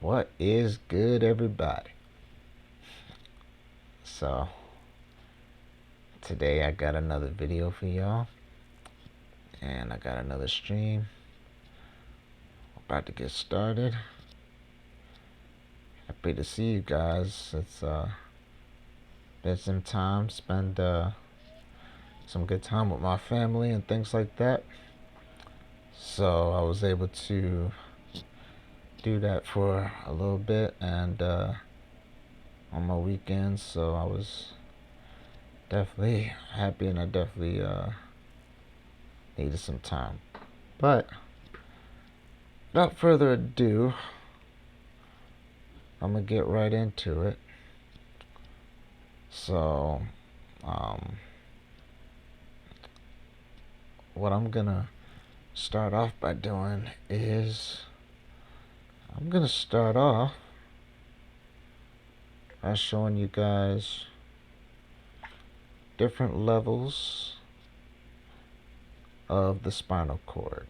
What is good, everybody? So today I got another video for y'all, and I got another stream about to get started. Happy to see you guys. It's been some time, spend some good time with my family and things like that. So I was able to do that for a little bit, and on my weekends. So I was definitely happy, and I definitely needed some time. But without further ado, I'm gonna get right into it. So what I'm gonna start off by doing is I'm gonna start off by showing you guys different levels of the spinal cord.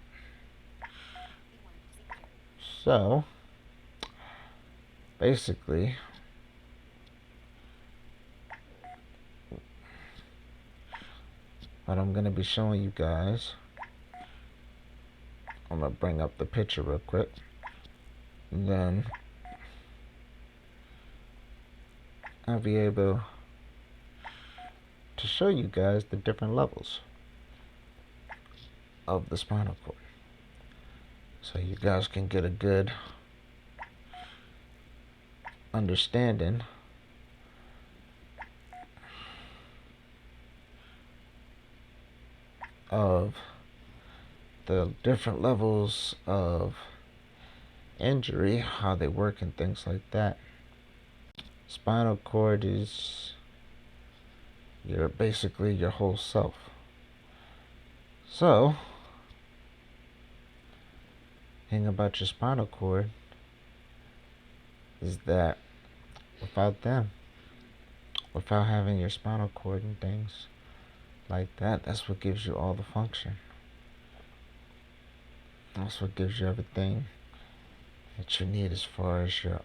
So basically, what I'm gonna be showing you guys, I'm gonna bring up the picture real quick, and then I'll be able to show you guys the different levels of the spinal cord, so you guys can get a good understanding of the different levels of injury, how they work, and things like that. Spinal cord is basically your whole self. So, thing about your spinal cord is that without having your spinal cord and things like that, that's what gives you all the function. That's what gives you everything that you need as far as your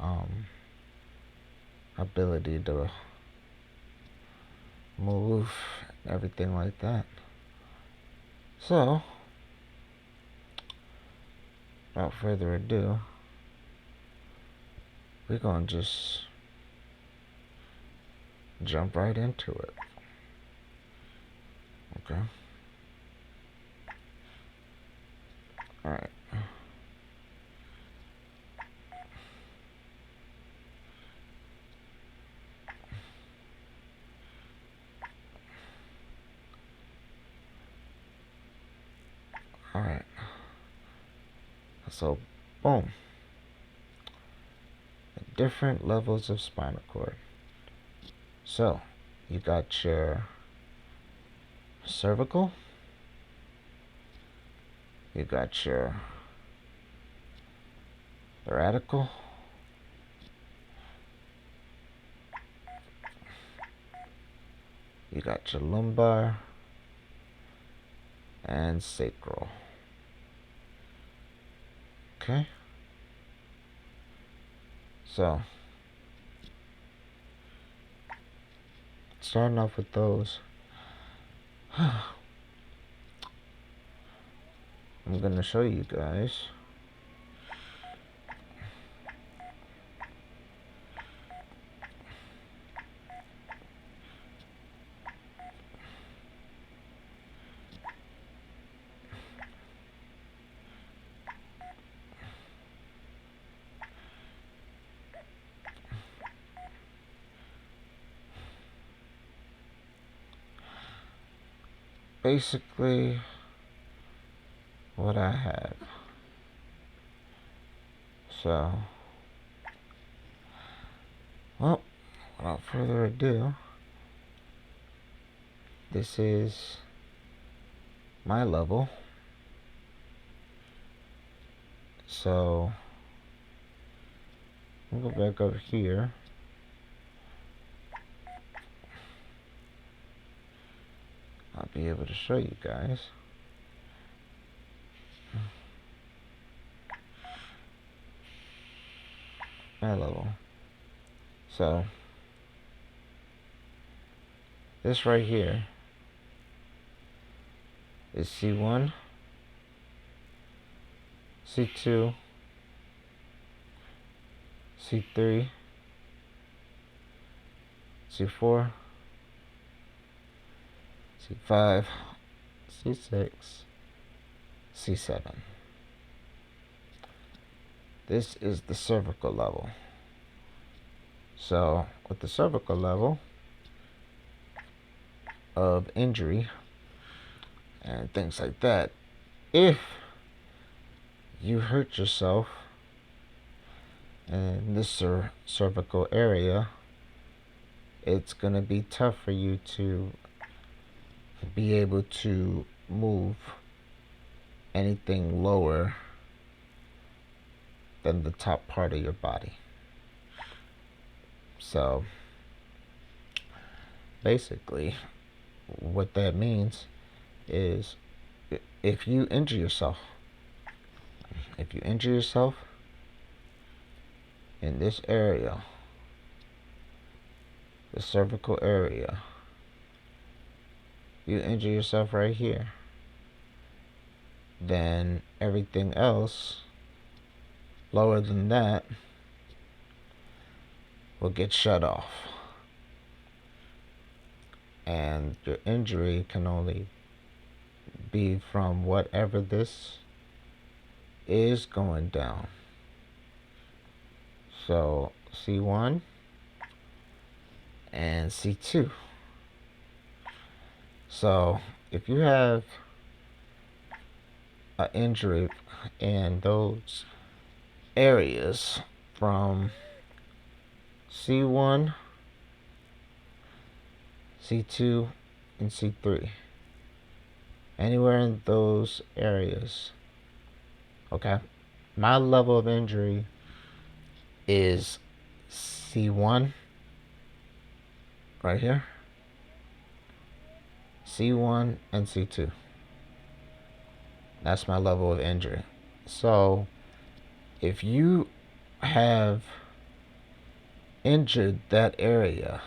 ability to move, everything like that. So, without further ado, we're gonna just jump right into it. Okay. Alright. Alright. So, boom. Different levels of spinal cord. So, you got your cervical, you got your radical, you got your lumbar, and sacral. Okay? So, starting off with those, I'm gonna show you guys basically what I have. So, well, without further ado, this is my level. So, I'll go back over here. I'll be able to show you guys. air level. So this right here is C1, C2, C3, C4, C5, C6, C7. This is the cervical level. So with the cervical level of injury and things like that, if you hurt yourself in this cervical area, it's going to be tough for you to be able to move anything lower than the top part of your body. So basically what that means is if you injure yourself in this area, the cervical area, you injure yourself right here, then everything else lower than that will get shut off. And your injury can only be from whatever this is going down. So C1 and C2. So if you have an injury in those areas from C1, C2, and C3, anywhere in those areas, okay, my level of injury is C1 right here, C1 and C2. That's my level of injury. So if you have injured that area,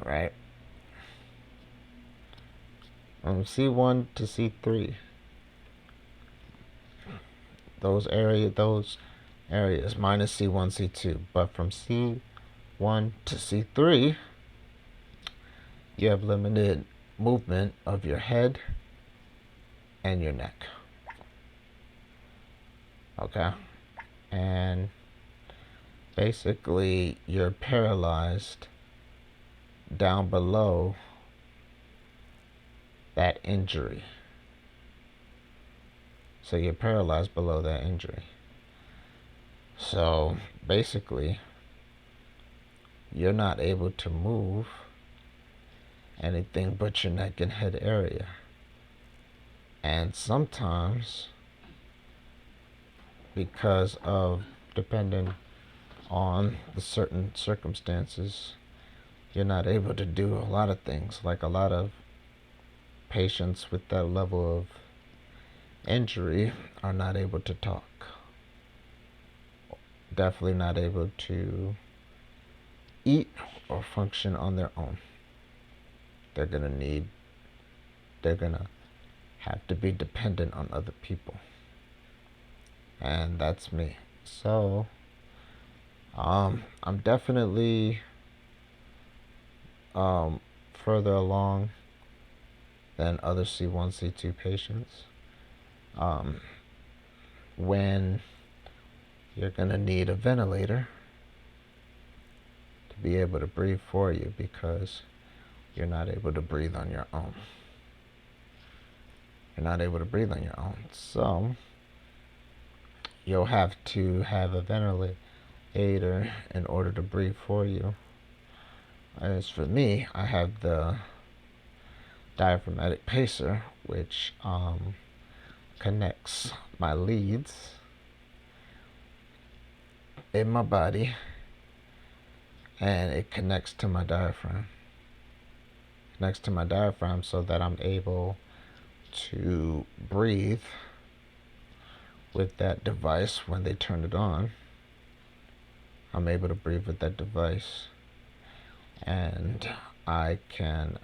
right, from C1 to C3, those areas minus C1, C2, but from C1 to C3, you have limited movement of your head and your neck. Okay? And basically, you're paralyzed down below that injury. So you're paralyzed below that injury. So basically, you're not able to move anything but your neck and head area. And sometimes, because of depending on the certain circumstances, you're not able to do a lot of things. Like a lot of patients with that level of injury are not able to talk. Definitely not able to eat or function on their own. They're gonna have to be dependent on other people. And that's me. So I'm definitely further along than other C1, C2 patients. When you're gonna need a ventilator to be able to breathe for you, because you're not able to breathe on your own. So you'll have to have a ventilator in order to breathe for you. As for me, I have the diaphragmatic pacer, which connects my leads in my body, and it connects to my diaphragm. So that I'm able to breathe with that device when they turn it on. I'm able to breathe with that device, and I can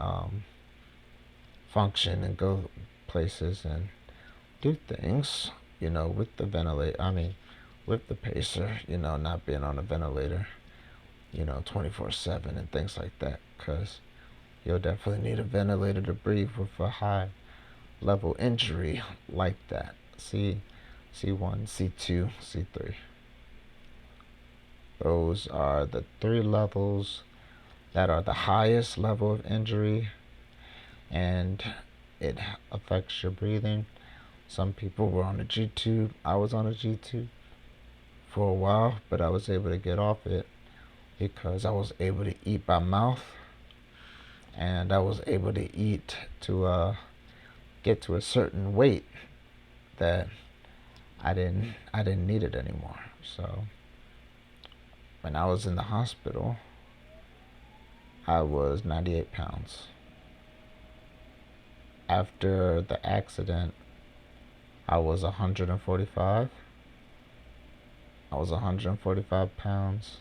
function and go places and do things, with the ventilator. I mean, with the pacer, not being on a ventilator, 24/7 and things like that. Because you'll definitely need a ventilator to breathe with a high level injury like that. C1, C2, C3. Those are the three levels that are the highest level of injury, and it affects your breathing. Some people were on a G tube. I was on a G tube for a while, but I was able to get off it because I was able to eat by mouth, and I was able to eat to get to a certain weight that I didn't need it anymore. So when I was in the hospital, I was 98 pounds. After the accident, I was 145. I was 145 pounds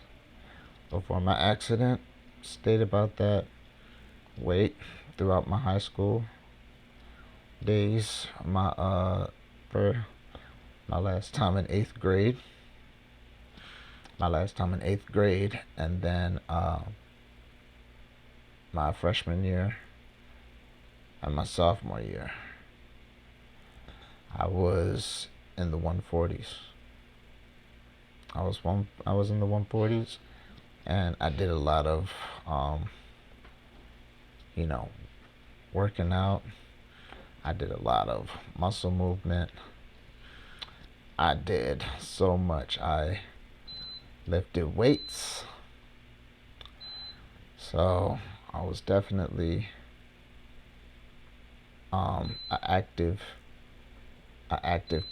before my accident. Stayed about that weight throughout my high school days. For my last time in eighth grade. And then my freshman year and my sophomore year, I was in the 140s. I was in the 140s, and I did a lot of, you know, working out. I did a lot of muscle movement. I did so much. I lifted weights. So I was definitely an active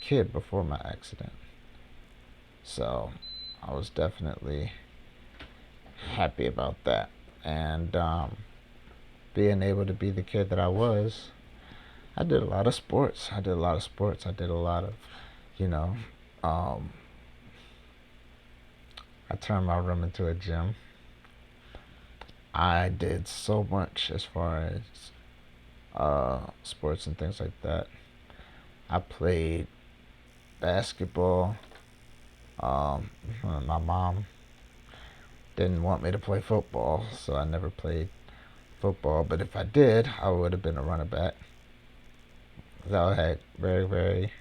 kid before my accident. So I was definitely happy about that. And being able to be the kid that I was, I did a lot of sports. I did a lot of, you know, um, I turned my room into a gym. I did so much as far as sports and things like that. I played basketball. My mom didn't want me to play football, so I never played football. But if I did, I would have been a running back. I had very, very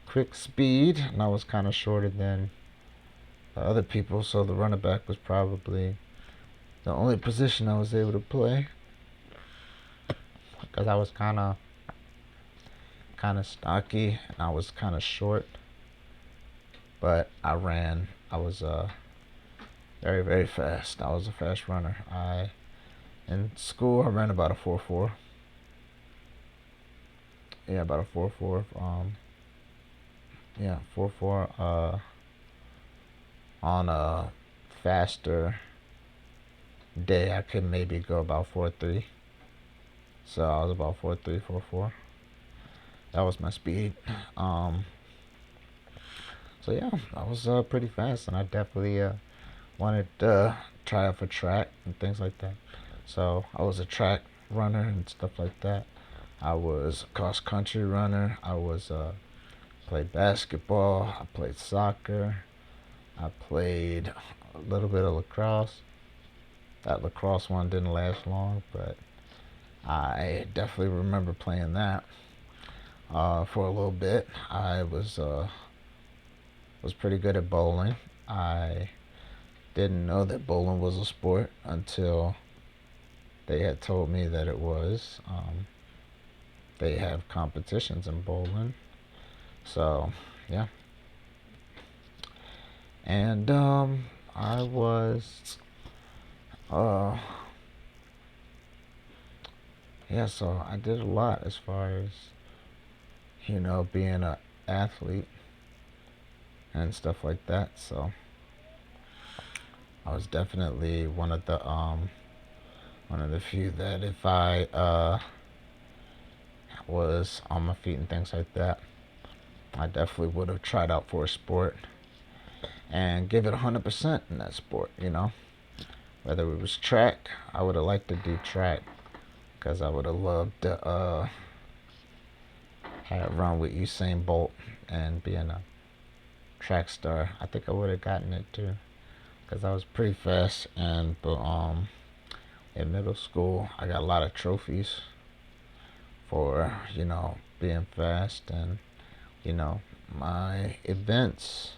quick speed, and I was kind of shorter than the other people, so the running back was probably the only position I was able to play because I was kind of stocky and I was kind of short. But I ran. I was very, very fast. I was a fast runner. In school I ran about a 4.4. Yeah, about a 4.4. 4.4. On a faster day, I could maybe go about 4.3. So I was about 4.3, 4.4. That was my speed. So yeah, I was pretty fast, and I definitely wanted to try out for track and things like that. So I was a track runner and stuff like that. I was a cross country runner. I was played basketball. I played soccer. I played a little bit of lacrosse. That lacrosse one didn't last long, but I definitely remember playing that for a little bit. I was pretty good at bowling. I didn't know that bowling was a sport until they had told me that it was. They have competitions in bowling. So, yeah. And I was, uh, yeah, so I did a lot as far as, being an athlete and stuff like that. So I was definitely one of the few that if I was on my feet and things like that, I definitely would have tried out for a sport and give it 100% in that sport, Whether it was track, I would have liked to do track because I would have loved to have run with Usain Bolt and being a track star. I think I would have gotten it too because I was pretty fast, and in middle school I got a lot of trophies for being fast, and my events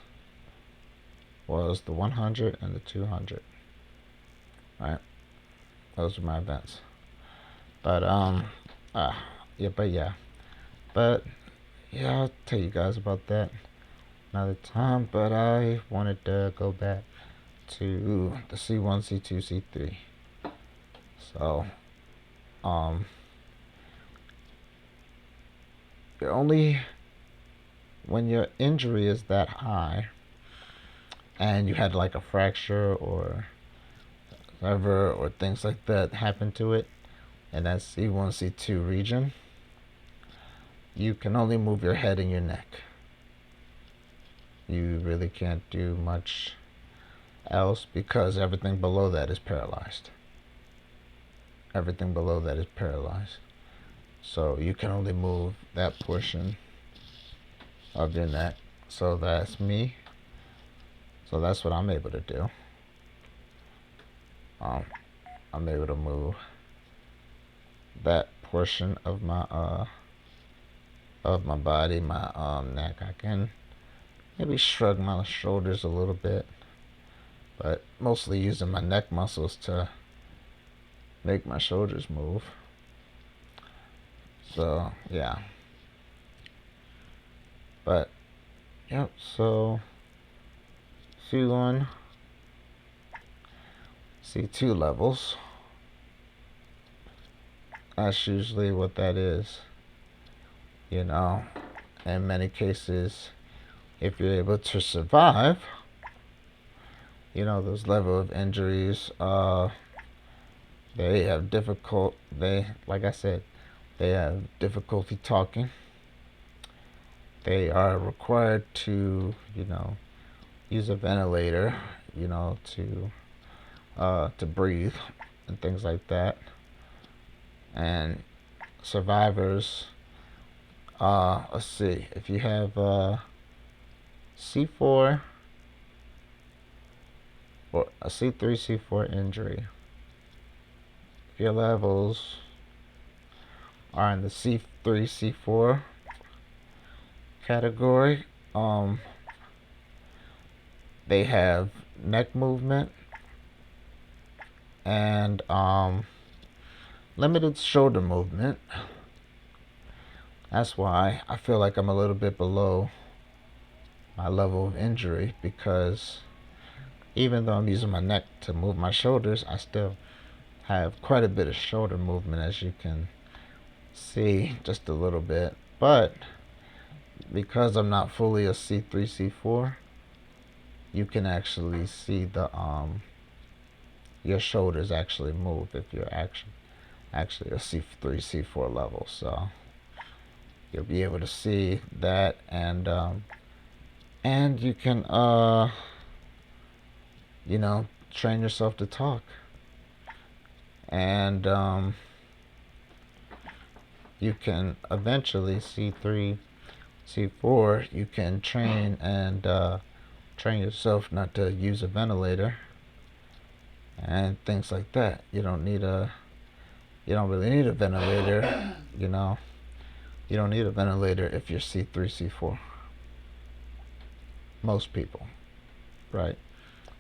was the 100 and the 200. Right, those were my events. But uh, yeah, but yeah, I'll tell you guys about that another time. But I wanted to go back to the C1, C2, C3. So you're only when your injury is that high and you had like a fracture or whatever or things like that happen to it in that C1, C2 region, you can only move your head and your neck. You really can't do much else because everything below that is paralyzed. Everything below that is paralyzed. So you can only move that portion of your neck. So that's me. So that's what I'm able to do. I'm able to move that portion of my body, my neck. I can maybe shrug my shoulders a little bit, but mostly using my neck muscles to make my shoulders move. So yeah. But yep, so C1, C2 levels. That's usually what that is. In many cases, if you're able to survive, those level of injuries, they have like I said, they have difficulty talking. They are required to, use a ventilator, to breathe and things like that. And survivors, let's see, if you have C4 or a C3, C4 injury, if your levels are in the C3, C4 category, they have neck movement and limited shoulder movement. That's why I feel like I'm a little bit below my level of injury, because even though I'm using my neck to move my shoulders, I still have quite a bit of shoulder movement, as you can see, just a little bit. But because I'm not fully a C3, C4, you can actually see the your shoulders actually move if you're actually a C3, C4 level. So you'll be able to see that, and you can train yourself to talk, and you can eventually C3, C4, you can train and train yourself not to use a ventilator and things like that. You don't really need a ventilator, You don't need a ventilator if you're C3, C4. Most people, right?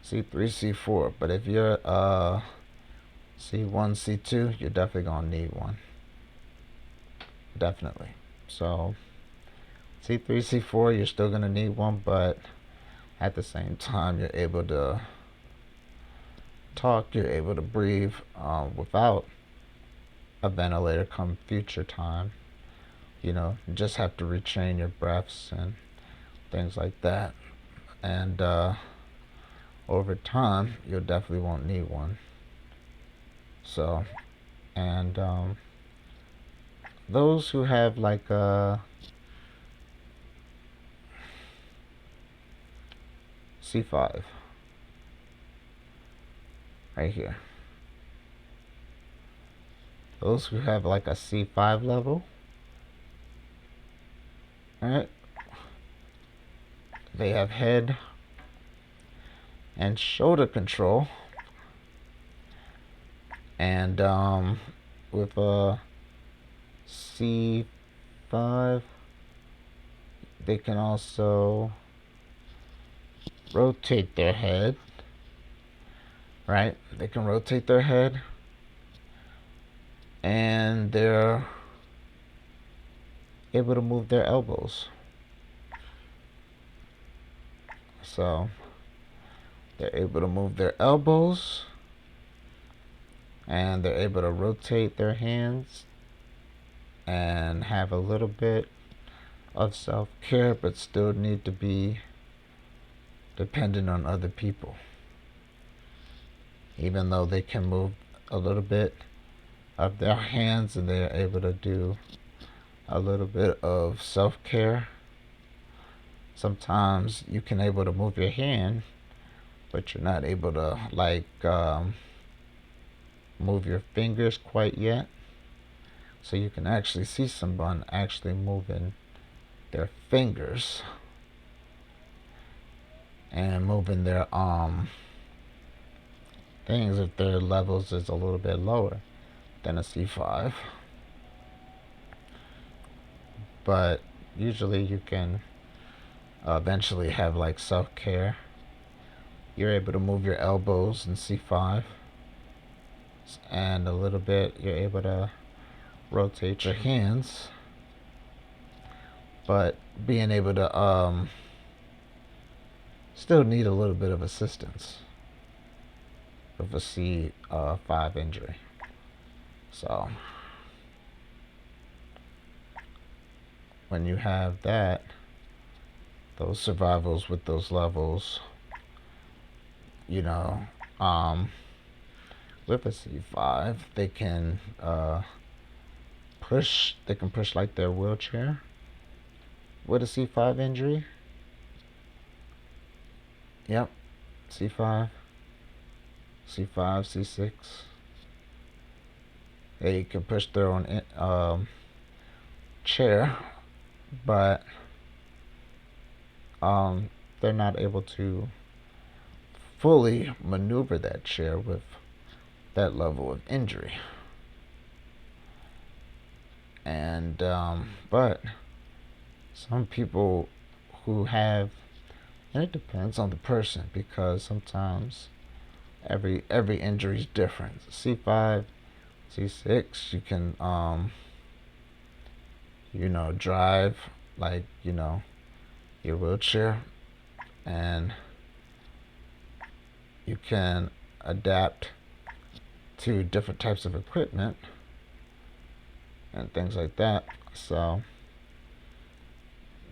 C3, C4. But if you're C1, C2, you're definitely gonna need one. Definitely. So C3, C4, you're still gonna need one, but at the same time, you're able to talk, you're able to breathe without a ventilator come future time. You just have to retrain your breaths and things like that. And over time, you'll definitely won't need one. So, and those who have like C5 right here. Those who have like a C5 level, right? They have head and shoulder control, and with a C5, they can also rotate their head, right? They can rotate their head, and they're able to move their elbows. So they're able to move their elbows, and they're able to rotate their hands and have a little bit of self-care, but still need to be dependent on other people. Even though they can move a little bit of their hands and they're able to do a little bit of self-care, sometimes you can able to move your hand, but you're not able to like move your fingers quite yet. So you can actually see someone actually moving their fingers and moving their things if their levels is a little bit lower than a C5. But usually you can eventually have like self-care. You're able to move your elbows in C5, and a little bit you're able to rotate your hands, but being able to still need a little bit of assistance with a C5 injury. So when you have that, those survivals with those levels, you know, with a C5, they can push like their wheelchair with a C5 injury. Yep, C5, C5, C6. They can push their own chair, but they're not able to fully maneuver that chair with that level of injury. And but some people who have, and it depends on the person, because sometimes every injury is different. C5, C6, you can drive like your wheelchair, and you can adapt to different types of equipment and things like that. So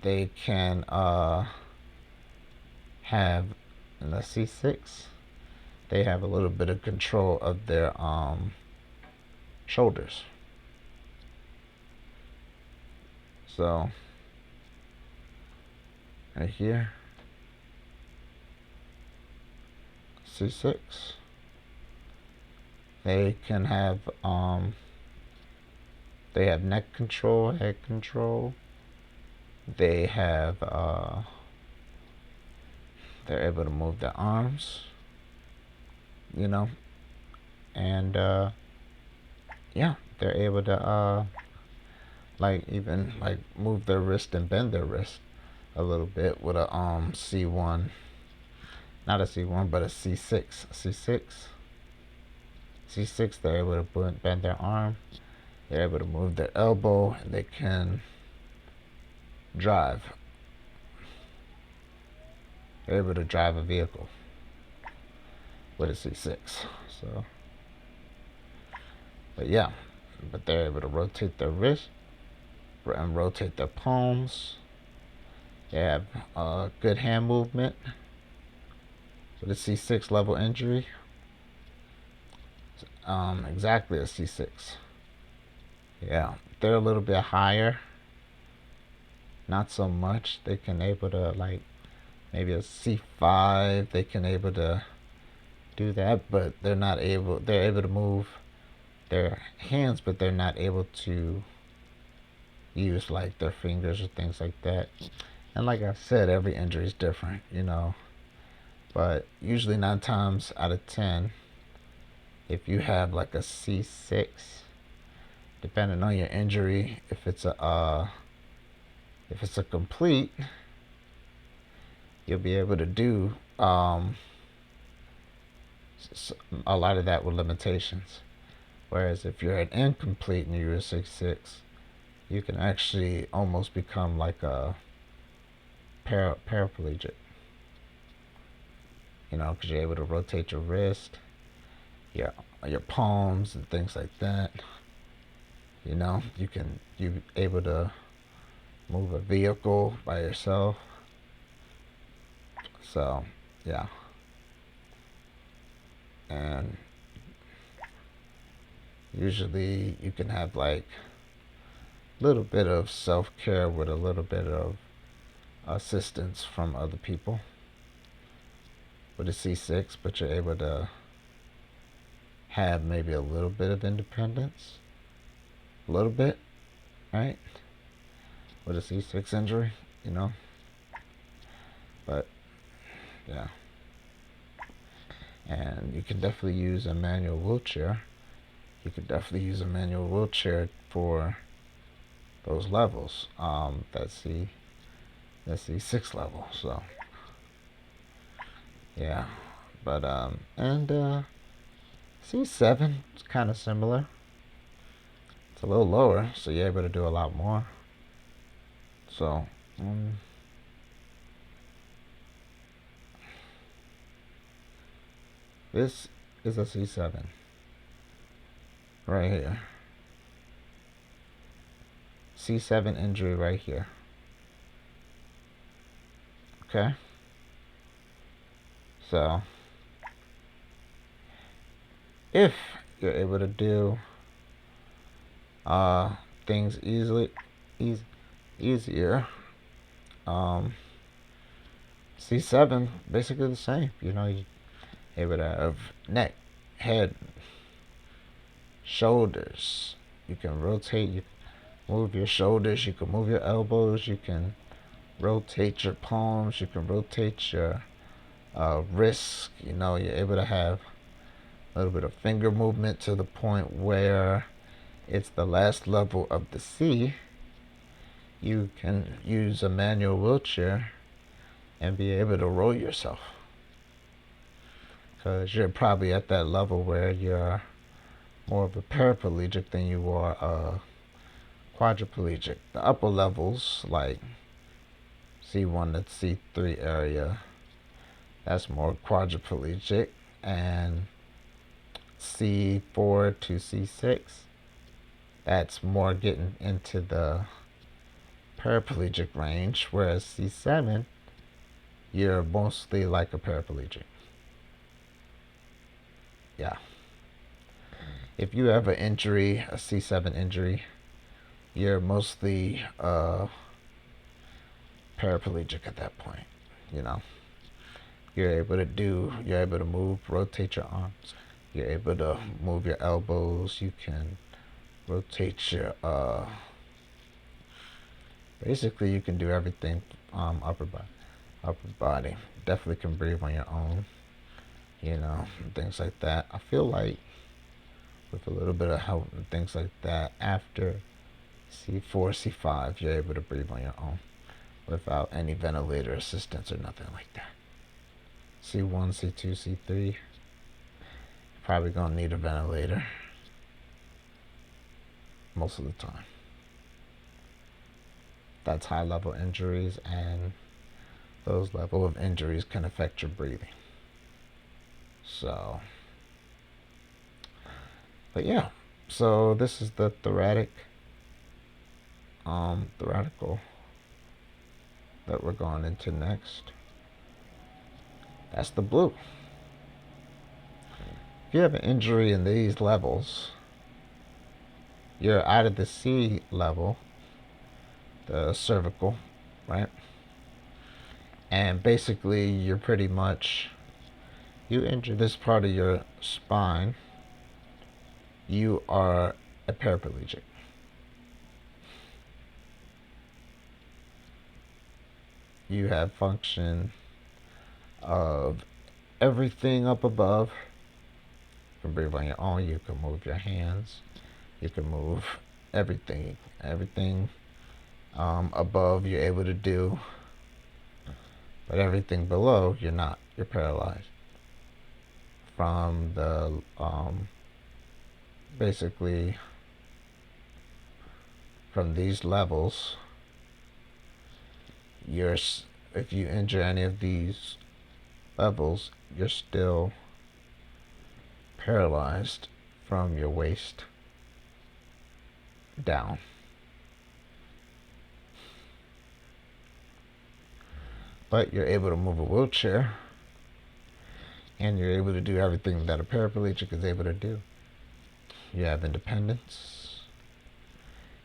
they can have, in the C6, they have a little bit of control of their shoulders. So right here, C6, they can have they have neck control, head control. They have they're able to move their arms, and yeah, they're able to like even like move their wrist and bend their wrist a little bit with a C1, not a C1 but a C6. C6, they're able to bend their arm, they're able to move their elbow, and they can drive. They're able to drive a vehicle with a C6. So, but yeah, but they're able to rotate their wrist and rotate their palms. They have good hand movement with a C6 level injury. Exactly a C6. Yeah, they're a little bit higher. Not so much. They can able to like maybe a C5, they can able to do that, but they're not able. They're able to move their hands, but they're not able to use like their fingers or things like that. And like I said, every injury is different, But usually 9 times out of 10, if you have like a C6, depending on your injury, if it's a complete, you'll be able to do a lot of that with limitations. Whereas if you're an incomplete and you're a 6-6, you can actually almost become like a paraplegic, because you're able to rotate your wrist, your palms and things like that. You able to move a vehicle by yourself. So, yeah. And usually you can have like a little bit of self-care with a little bit of assistance from other people with a C6, but you're able to have maybe a little bit of independence, a little bit, right? With a C6 injury, But yeah, and you can definitely use a manual wheelchair. You could definitely use a manual wheelchair for those levels. That's the sixth level. So yeah, but and C7 is kind of similar. It's a little lower, so you're able to do a lot more. So this is a C7 right here. C7 injury right here. Okay. So if you're able to do things easier, C7 basically the same. You're able to have neck, head, shoulders. You can rotate. You move your shoulders. You can move your elbows. You can rotate your palms. You can rotate your wrists. You're able to have a little bit of finger movement to the point where it's the last level of the C. You can use a manual wheelchair and be able to roll yourself, because you're probably at that level where you're more of a paraplegic than you are a quadriplegic. The upper levels, like C1 to C3 area, that's more quadriplegic, and C4 to C6, that's more getting into the paraplegic range, whereas C7, you're mostly like a paraplegic. Yeah. If you have an injury, a C7 injury, you're mostly paraplegic at that point. You're able to move, rotate your arms. You're able to move your elbows. You can rotate your basically you can do everything. Upper body. Definitely can breathe on your own. And things like that. I feel like with a little bit of help and things like that, after C4, C5, you're able to breathe on your own without any ventilator assistance or nothing like that. C1, C2, C3, probably gonna need a ventilator most of the time. That's high level injuries, and those level of injuries can affect your breathing. So, but yeah, so this is the theoretical that we're going into next. That's the blue. If you have an injury in these levels, you're out of the C level, the cervical, right? And basically, you're pretty much, you injure this part of your spine, you are a paraplegic. You have function of everything up above. You can breathe on your own. You can move your hands. You can move everything. Everything above you're able to do, but everything below you're not. You're paralyzed from the basically from these levels. You're if you injure any of these levels, you're still paralyzed from your waist down. But you're able to move a wheelchair, and you're able to do everything that a paraplegic is able to do. You have independence.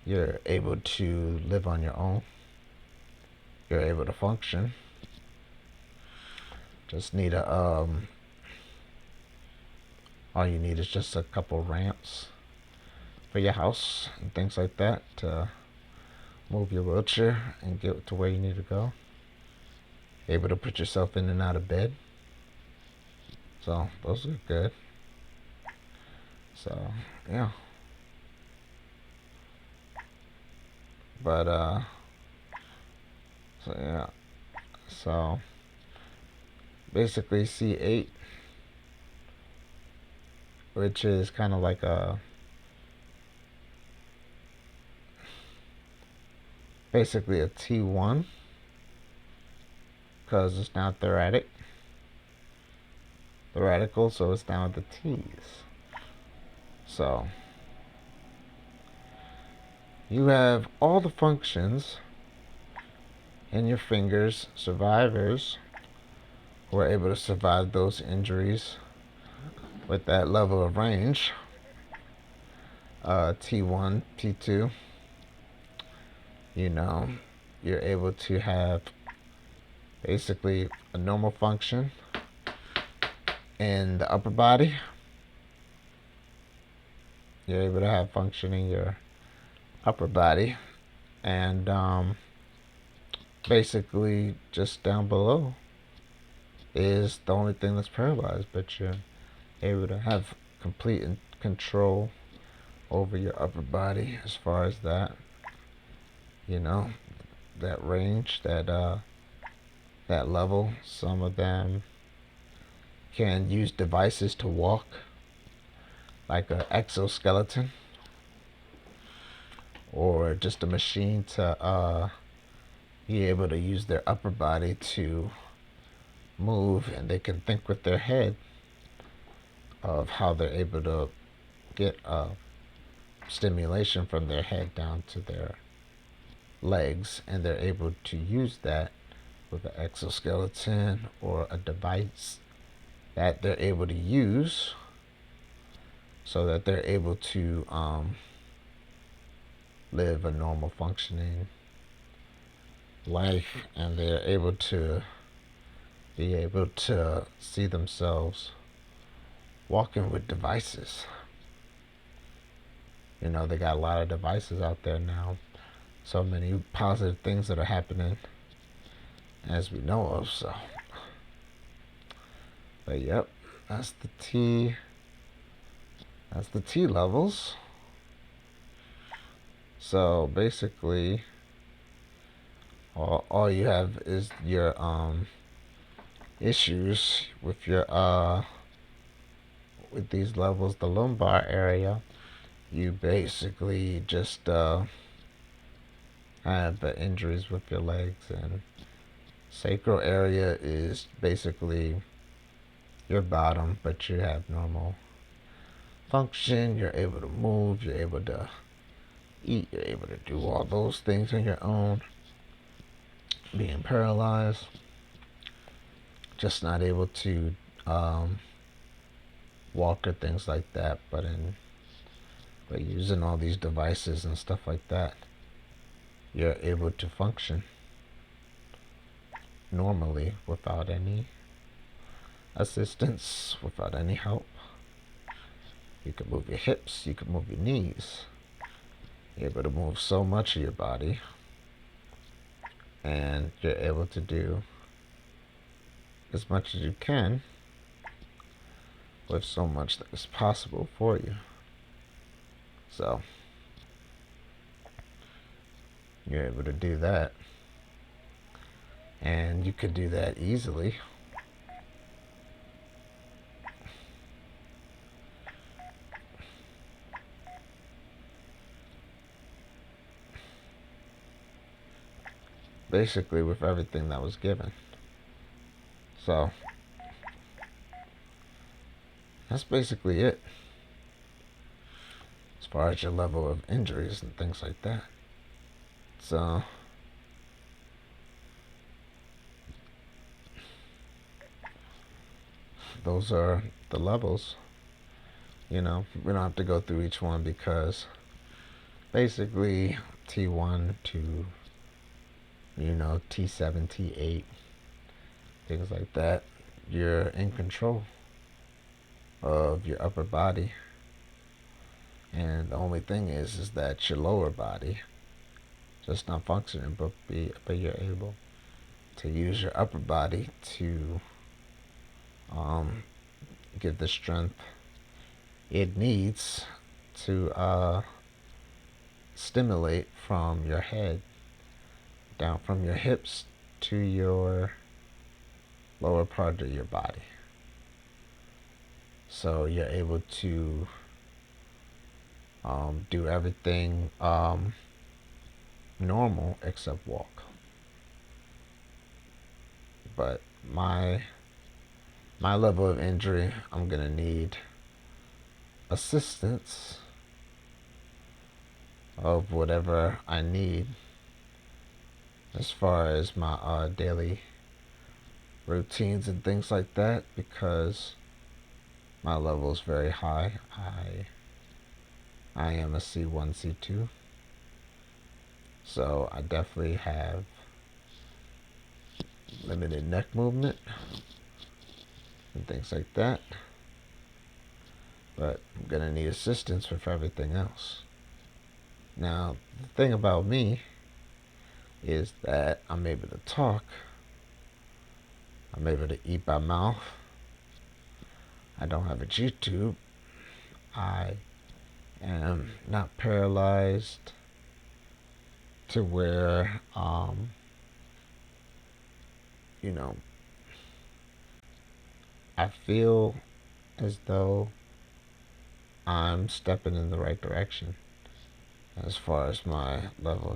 You're able to live on your own. You're able to function. Just need a all you need is just a couple ramps for your house and things like that to move your wheelchair and get to where you need to go. Able to put yourself in and out of bed. So those are good. So yeah. But so yeah. So basically C8, which is kind of like a basically a T1 because it's now theoretical, so it's down at the T's. So you have all the functions in your fingers. Survivors who are able to survive those injuries with that level of range, T1, T2, you know, you're able to have basically a normal function in the upper body. You're able to have function in your upper body, and basically just down below is the only thing that's paralyzed, but you're able to have complete control over your upper body as far as that, you know, that range, that level. Some of them can use devices to walk, like an exoskeleton, or just a machine to be able to use their upper body to move, and they can think with their head of how they're able to get stimulation from their head down to their legs, and they're able to use that with an exoskeleton or a device that they're able to use so that they're able to live a normal functioning life, and they're able to see themselves walking with devices. You know, they got a lot of devices out there now. So many positive things that are happening as we know of. So, but yep, that's the T. That's the T levels. So basically, all you have is your issues with your with these levels. The lumbar area, you basically just have injuries with your legs, and sacral area is basically your bottom, but you have normal function. You're able to move, you're able to eat, you're able to do all those things on your own. Being paralyzed, just not able to walk or things like that, but using all these devices and stuff like that, you're able to function normally without any assistance, without any help. You can move your hips, you can move your knees. You're able to move so much of your body, and you're able to do as much as you can with so much that is possible for you. So you're able to do that, and you could do that easily. Basically with everything that was given. So that's basically it as far as your level of injuries and things like that. So those are the levels. We don't have to go through each one because basically T1 to T7, T8, things like that, you're in control of your upper body. And the only thing is that your lower body just not functioning, but you're able to use your upper body to give the strength it needs to stimulate from your head down from your hips to your lower part of your body. So you're able to do everything normal except walk. But my level of injury, I'm gonna need assistance of whatever I need as far as my daily routines and things like that, because my level is very high. I am a C1, C2, so I definitely have limited neck movement and things like that, but I'm gonna need assistance with everything else. Now, the thing about me is that I'm able to talk, I'm able to eat by mouth, I don't have a G-tube, I am not paralyzed to where, I feel as though I'm stepping in the right direction as far as my level